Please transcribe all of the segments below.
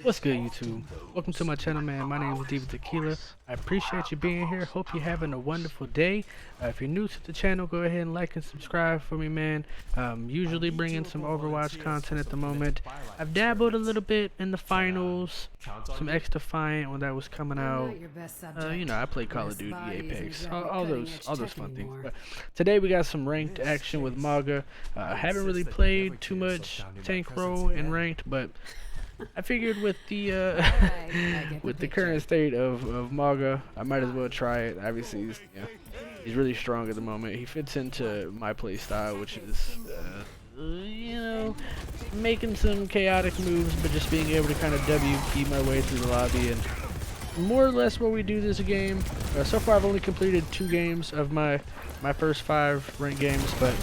What's good, YouTube? Welcome to my channel, man. My name is DivaTequila. I appreciate you being here. Hope you're having a wonderful day. If you're new to the channel, go ahead and like and subscribe for me, man. Usually bringing some Overwatch content at the moment. I've dabbled a little bit in the finals, some X Defiant when that was coming out. I play Call of Duty, Apex, all those fun things. But today we got some ranked action with Mauga. I haven't really played too much tank role in ranked, but I figured with the with the current state of Mauga, I might as well try it. Obviously, he's really strong at the moment. He fits into my play style, which is making some chaotic moves, but just being able to kind of WP my way through the lobby, and more or less what we do this game. So far, I've only completed 2 games of my first 5 ranked games, but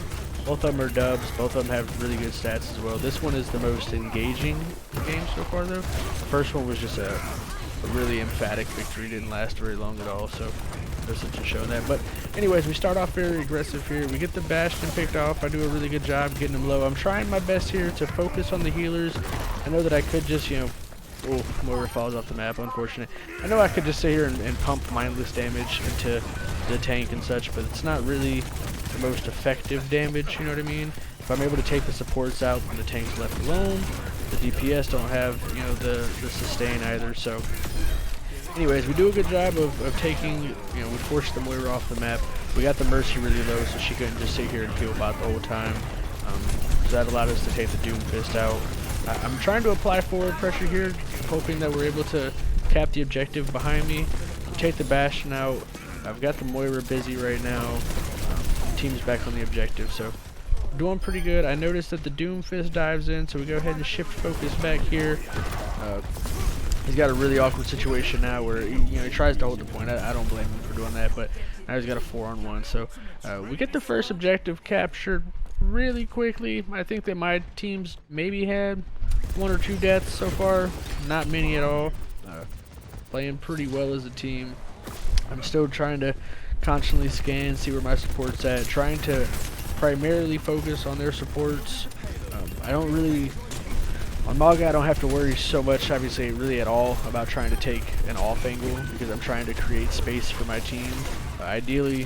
both of them are dubs. Both of them have really good stats as well. This one is the most engaging game so far, though. The first one was just a really emphatic victory. Didn't last very long at all, so there's such a show in that. But anyways, we start off very aggressive here. We get the Bastion picked off. I do a really good job getting them low. I'm trying my best here to focus on the healers. I know that I could just, oh, Moira falls off the map, unfortunate. I know I could just sit here and pump mindless damage into the tank and such, but it's not really the most effective damage, you know what I mean? If I'm able to take the supports out and the tank's left alone, the DPS don't have, the sustain either, so anyways, we do a good job of taking, we forced the Moira off the map. We got the Mercy really low, so she couldn't just sit here and heal bot the whole time. So that allowed us to take the Doom Fist out. I'm trying to apply forward pressure here, hoping that we're able to cap the objective behind me. Take the Bastion out. I've got the Moira busy right now. Team's back on the objective, so doing pretty good. I noticed that the Doom Fist dives in, so we go ahead and shift focus back here. He's got a really awkward situation now where he tries to hold the point. I don't blame him for doing that, but now he's got a 4-on-1. So we get the first objective captured really quickly. I think that my teams maybe had 1 or 2 deaths so far, not many at all. Playing pretty well as a team. I'm still trying to constantly scan, see where my support's at, trying to primarily focus on their supports. I don't really, on Mauga, I don't have to worry so much, obviously, really at all, about trying to take an off angle, because I'm trying to create space for my team. Ideally,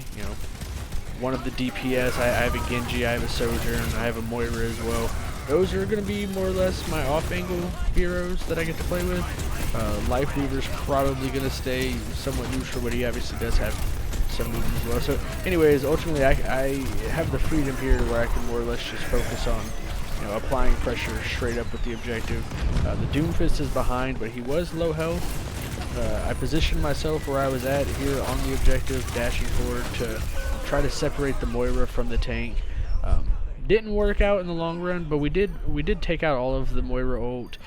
one of the DPS, I have a Genji, I have a Sojourn, I have a Moira as well. Those are going to be more or less my off-angle heroes that I get to play with. Life Weaver's probably going to stay somewhat neutral, but he obviously does have some movement as well. So anyways, ultimately I have the freedom here to where I can more or less just focus on applying pressure straight up with the objective. The Doomfist is behind, but he was low health. I positioned myself where I was at here on the objective, dashing forward to try to separate the Moira from the tank. Didn't work out in the long run, but we did take out all of the Moira ult.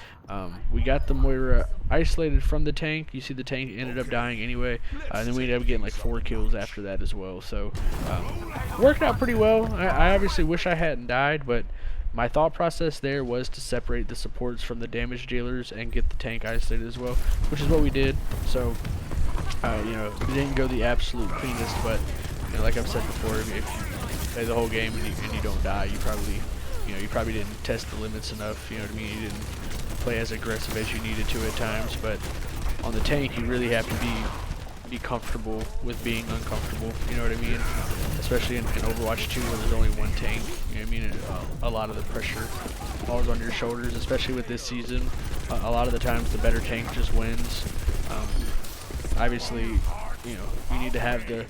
We got the Moira isolated from the tank. You see the tank ended up dying anyway, and then we ended up getting like 4 kills after that as well. So worked out pretty well. I obviously wish I hadn't died, but my thought process there was to separate the supports from the damage dealers and get the tank isolated as well, which is what we did. So we didn't go the absolute cleanest, but like I've said before, if you play the whole game and you don't die, you probably didn't test the limits enough. You know what I mean? You didn't play as aggressive as you needed to at times. But on the tank, you really have to be comfortable with being uncomfortable. You know what I mean? Especially in Overwatch 2, where there's only one tank. You know what I mean? A lot of the pressure falls on your shoulders, especially with this season. A lot of the times, the better tank just wins. Obviously, you need to have the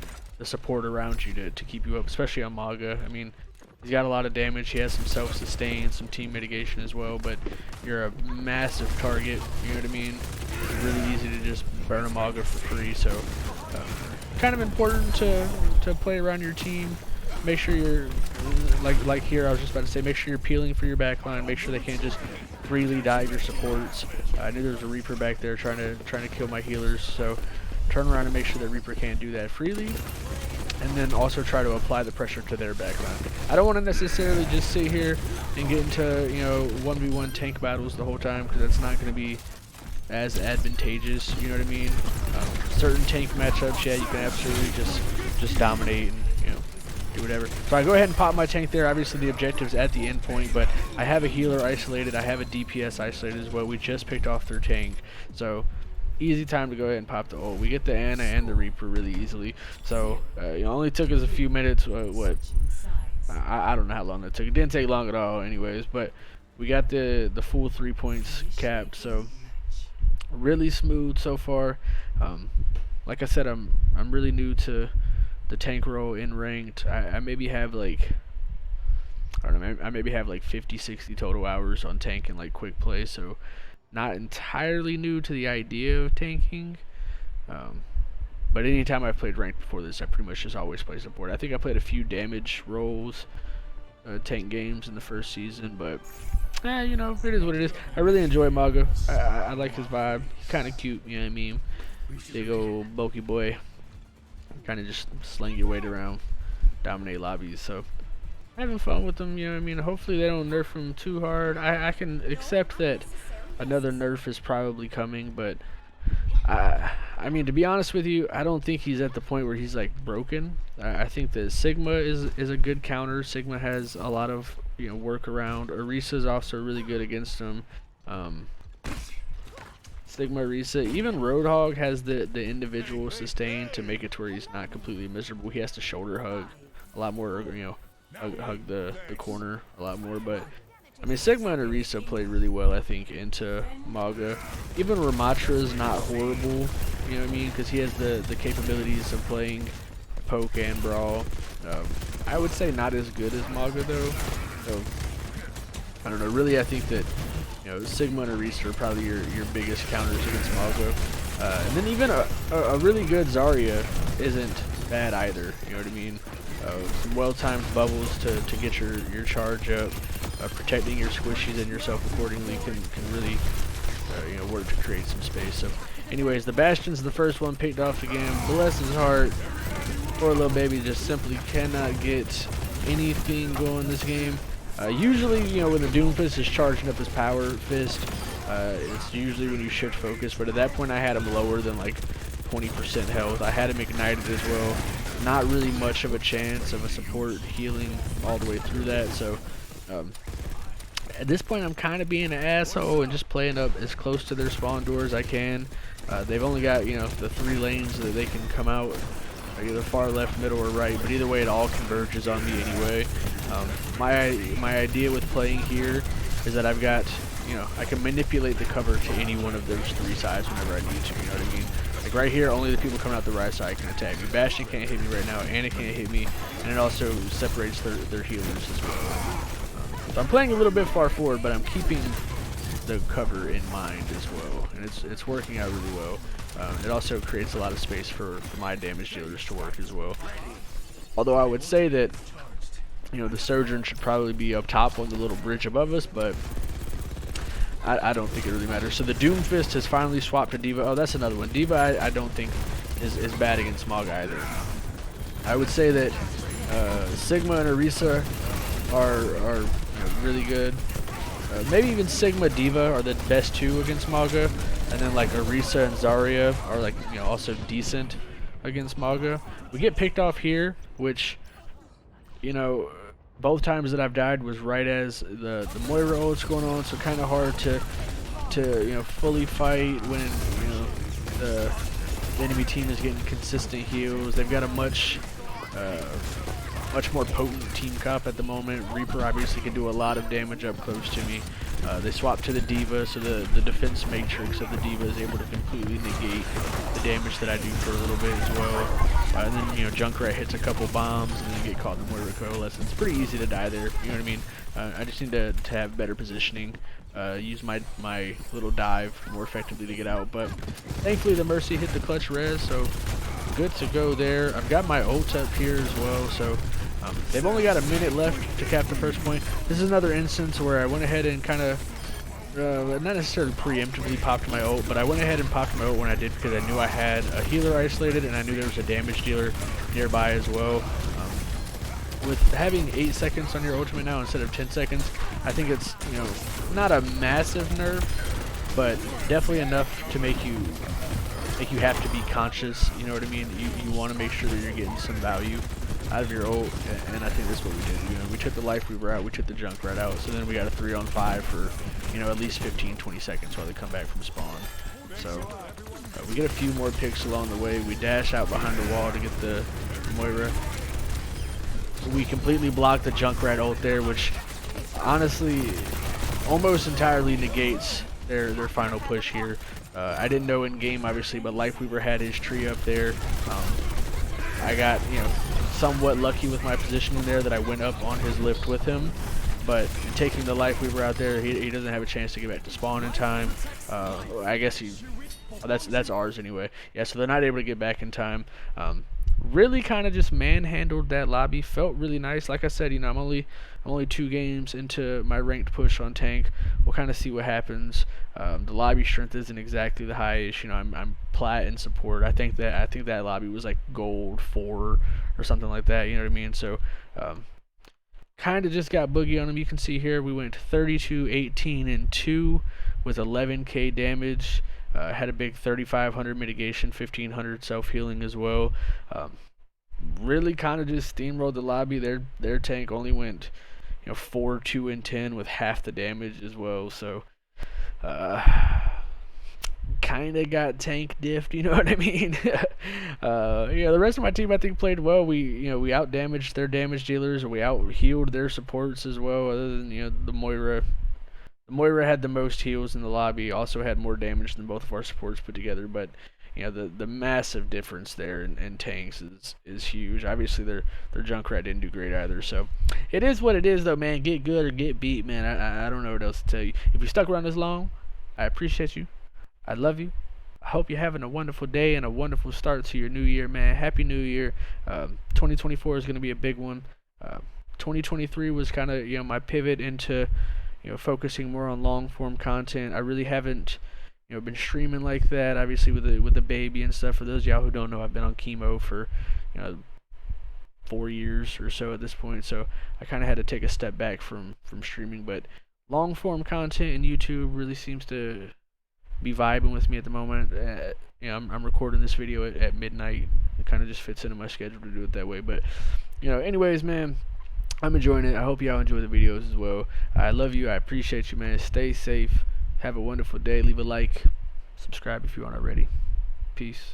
support around you to keep you up, especially on Mauga. I mean, he's got a lot of damage. He has some self-sustain, some team mitigation as well, but you're a massive target, you know what I mean? It's really easy to just burn a Mauga for free, so kind of important to play around your team. Make sure you're, like here, I was just about to say, make sure you're peeling for your backline, make sure they can't just freely dive your supports. I knew there was a Reaper back there trying to kill my healers, so turn around and make sure that Reaper can't do that freely, and then also try to apply the pressure to their backline. I don't want to necessarily just sit here and get into 1v1 tank battles the whole time, because that's not going to be as advantageous, you know what I mean? Certain tank matchups, yeah, you can absolutely just dominate and do whatever. So I go ahead and pop my tank there. Obviously the objective's at the end point, but I have a healer isolated, I have a DPS isolated as well. We just picked off their tank, so easy time to go ahead and pop the ult. We get the Ana and the Reaper really easily, so it only took us a few minutes. I don't know how long it took. It didn't take long at all anyways, but we got the full 3 points capped, so really smooth so far. Like I said, I'm really new to the tank role in ranked. I maybe have like, I don't know, I maybe have like 50-60 total hours on tank and like quick play, so not entirely new to the idea of tanking. But anytime I've played ranked before this, I pretty much just always play support. I think I played a few damage roles, tank games in the first season, but you know, it is what it is. I really enjoy Mauga. I like his vibe. He's kind of cute, you know what I mean? Big old bulky boy. Kind of just sling your weight around, dominate lobbies. So having fun with them, you know what I mean? Hopefully they don't nerf him too hard. I can accept that another nerf is probably coming, but I mean, to be honest with you, I don't think he's at the point where he's like broken. I think that Sigma is a good counter. Sigma has a lot of, you know, workaround. Orisa's also really good against him. Sigma, Orisa, even Roadhog has the individual sustain to make it to where he's not completely miserable. He has to shoulder hug a lot more, you know, hug the corner a lot more, but I mean, Sigma and Orisa played really well, I think, into Mauga. Even Ramatra is not horrible, you know what I mean, because he has the capabilities of playing poke and brawl. I would say not as good as Mauga, though. So, I don't know, really I think that, you know, Sigma and Orisa are probably your biggest counters against Mauga. And then even a really good Zarya isn't bad either, you know what I mean? Some well-timed bubbles to get your charge up. Protecting your squishies and yourself accordingly can really you know, work to create some space. So anyways, the Bastion's the first one picked off again. Bless his heart. Poor little baby just simply cannot get anything going this game. Usually, you know, when the Doomfist is charging up his power fist, it's usually when you shift focus, but at that point I had him lower than like 20% health. I had him ignited as well. Not really much of a chance of a support healing all the way through that, so at this point I'm kind of being an asshole and just playing up as close to their spawn door as I can. They've only got, you know, the 3 lanes that they can come out, either far left, middle, or right, but either way it all converges on me anyway. My idea with playing here is that I've got, you know, I can manipulate the cover to any one of those 3 sides whenever I need to, you know what I mean? Like right here, only the people coming out the right side can attack me. Bastion can't hit me right now, Ana can't hit me, and it also separates their healers as well. So I'm playing a little bit far forward, but I'm keeping the cover in mind as well, and it's working out really well. It also creates a lot of space for my damage dealers to work as well. Although I would say that, you know, the Sojourn should probably be up top on the little bridge above us, but I don't think it really matters. So the Doomfist has finally swapped to D.Va. Oh, that's another one. D.Va I don't think is bad against Mauga either. I would say that Sigma and Orisa are really good. Maybe even Sigma, D.Va are the best 2 against Mauga, and then like Orisa and Zarya are like, you know, also decent against Mauga. We get picked off here, which, you know, both times that I've died was right as the Moira ult's going on, so kind of hard to you know, fully fight when, you know, the enemy team is getting consistent heals. They've got a much more potent team comp at the moment. Reaper obviously can do a lot of damage up close to me. They swap to the D.Va, so the defense matrix of the D.Va is able to completely negate the damage that I do for a little bit as well. And then, you know, Junkrat hits a couple bombs and then get caught in the Moira coalescence. It's pretty easy to die there, you know what I mean? I just need to have better positioning, use my little dive more effectively to get out. But thankfully the Mercy hit the clutch res, so good to go there. I've got my ult up here as well, so they've only got a minute left to cap the first point. This is another instance where I went ahead and kind of, not necessarily preemptively popped my ult, but I went ahead and popped my ult when I did because I knew I had a healer isolated and I knew there was a damage dealer nearby as well. With having 8 seconds on your ultimate now instead of 10 seconds, I think it's, you know, not a massive nerf, but definitely enough to make you have to be conscious, you know what I mean? You want to make sure that you're getting some value out of your ult, and I think that's what we did. You know, we took the life weaver out, we took the Junkrat out, so then we got a 3-on-5 for, you know, at least 15-20 seconds while they come back from spawn. So we get a few more picks along the way. We dash out behind the wall to get the Moira. We completely blocked the Junkrat ult there, which honestly almost entirely negates their final push here. I didn't know in game obviously, but Lifeweaver had his tree up there. I got, you know, somewhat lucky with my positioning there that I went up on his lift with him, but taking the Lifeweaver out there, he doesn't have a chance to get back to spawn in time. I guess that's ours anyway. Yeah, so they're not able to get back in time. Really kind of just manhandled that lobby. Felt really nice. Like I said, you know, I'm only 2 games into my ranked push on tank. We'll kind of see what happens. The lobby strength isn't exactly the highest. You know, I'm plat in support. I think that lobby was like gold 4 or something like that. You know what I mean? So kind of just got boogie on them. You can see here we went 32, 18, and 2 with 11k damage. Had a big 3,500 mitigation, 1,500 self-healing as well. Really kind of just steamrolled the lobby. Their tank only went, you know, 4, 2, and 10 with half the damage as well. So kind of got tank diffed, you know what I mean? Yeah, the rest of my team I think played well. We out damaged their damage dealers, or we out healed their supports as well. Other than, you know, the Moira. The Moira had the most heals in the lobby, also had more damage than both of our supports put together, but you know, the massive difference there in tanks is huge. Obviously their Junkrat didn't do great either, so it is what it is though, man. Get good or get beat, man. I don't know what else to tell you. If you stuck around this long, I appreciate you. I love you. I hope you're having a wonderful day and a wonderful start to your new year, man. Happy New Year. 2024 is going to be a big one. 2023 was kind of, you know, my pivot into, you know, focusing more on long form content. I really haven't, you know, been streaming like that, obviously with the baby and stuff. For those of y'all who don't know, I've been on chemo for, you know, 4 years or so at this point, so I kind of had to take a step back from streaming. But long form content in YouTube really seems to be vibing with me at the moment. You know, I'm recording this video at midnight. It kind of just fits into my schedule to do it that way. But you know, anyways, man, I'm enjoying it. I hope y'all enjoy the videos as well. I love you. I appreciate you, man. Stay safe. Have a wonderful day. Leave a like. Subscribe if you aren't already. Peace.